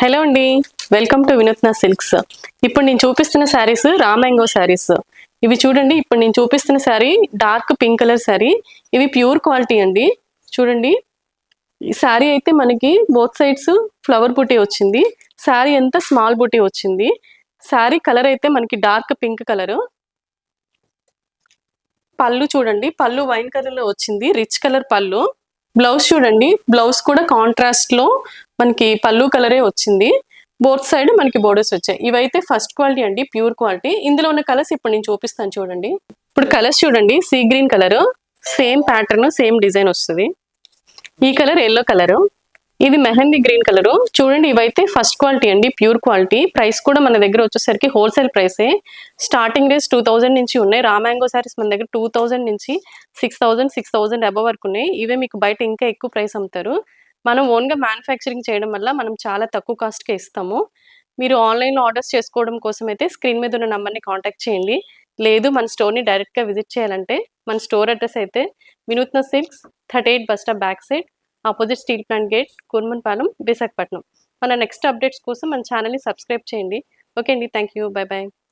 Hello అండి, welcome to వినూత్న silks. ఇప్పుడు నేను చూపిస్తున్న శారీస్ రామ్యాంగో శారీస్. ఇవి చూడండి, ఇప్పుడు నేను చూపిస్తున్న sari dark pink colour sari. ఇవి ప్యూర్ క్వాలిటీ అండి. చూడండి, ఈ శారీ అయితే మనకి బోత్ సైడ్స్ ఫ్లవర్ బూటీ వచ్చింది. శారీ అంతా స్మాల్ బూటీ వచ్చింది. శారీ కలర్ అయితే మనకి డార్క్ పింక్ కలర్. పళ్ళు చూడండి, పళ్ళు వైన్ కలర్ లో వచ్చింది, రిచ్ కలర్ పళ్ళు. బ్లౌజ్ చూడండి, బ్లౌజ్ కూడా కాంట్రాస్ట్ లో మనకి పళ్ళు కలరే వచ్చింది. బోత్ సైడ్ మనకి బోర్డర్స్ వచ్చాయి. ఇవైతే ఫస్ట్ క్వాలిటీ అండి, ప్యూర్ క్వాలిటీ. ఇందులో ఉన్న కలర్స్ ఇప్పుడు నేను చూపిస్తాను చూడండి. ఇప్పుడు కలర్స్ చూడండి, sea green colour, same pattern same design వస్తుంది. ఈ కలర్ ఎల్లో కలర్, ఇది మెహందీ గ్రీన్ కలర్. చూడండి, ఇవైతే ఫస్ట్ క్వాలిటీ అండి, ప్యూర్ క్వాలిటీ. ప్రైస్ కూడా మన దగ్గర వచ్చేసరికి హోల్సేల్ ప్రైసే. స్టార్టింగ్ రేస్ 2000 నుంచి ఉన్నాయి. రామ్యాంగో సారీస్ మన దగ్గర 2000 నుంచి 6000 అబవ్ వరకు ఉన్నాయి. ఇవే మీకు బయట ఇంకా ఎక్కువ ప్రైస్ అమ్ముతారు. మనం ఓన్గా మ్యానుఫ్యాక్చరింగ్ చేయడం వల్ల మనం చాలా తక్కువ కాస్ట్కే ఇస్తాము. మీరు ఆన్లైన్లో ఆర్డర్స్ చేసుకోవడం కోసం అయితే స్క్రీన్ మీద ఉన్న నంబర్ని కాంటాక్ట్ చేయండి. లేదు మన స్టోర్ని డైరెక్ట్గా విజిట్ చేయాలంటే మన స్టోర్ అడ్రస్ అయితే Vinutna Silks, 38 bus stop back side, opposite steel plant gate, Kurmannapalem, Visakhapatnam. మన నెక్స్ట్ అప్డేట్స్ కోసం మన ఛానల్ని సబ్స్క్రైబ్ చేయండి. ఓకే అండి, థ్యాంక్ యూ, బై బాయ్.